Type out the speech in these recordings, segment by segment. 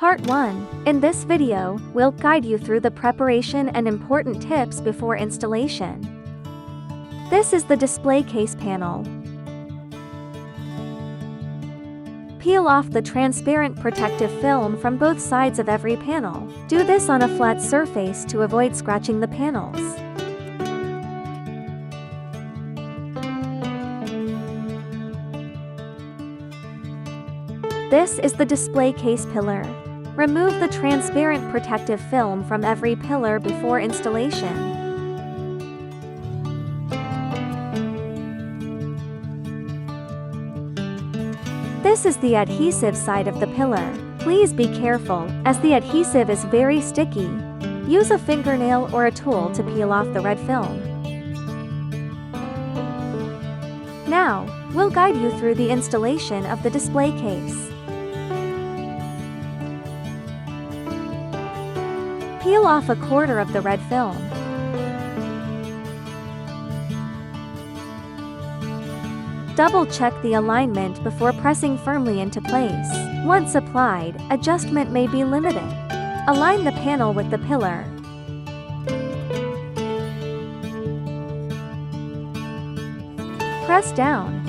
Part 1. In this video, we'll guide you through the preparation and important tips before installation. This is the display case panel. Peel off the transparent protective film from both sides of every panel. Do this on a flat surface to avoid scratching the panels. This is the display case pillar. Remove the transparent protective film from every pillar before installation. This is the adhesive side of the pillar. Please be careful, as the adhesive is very sticky. Use a fingernail or a tool to peel off the red film. Now, we'll guide you through the installation of the display case. Peel off a quarter of the red film. Double-check the alignment before pressing firmly into place. Once applied, adjustment may be limited. Align the panel with the pillar. Press down.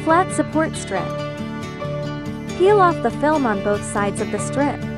Flat support strip. Peel off the film on both sides of the strip.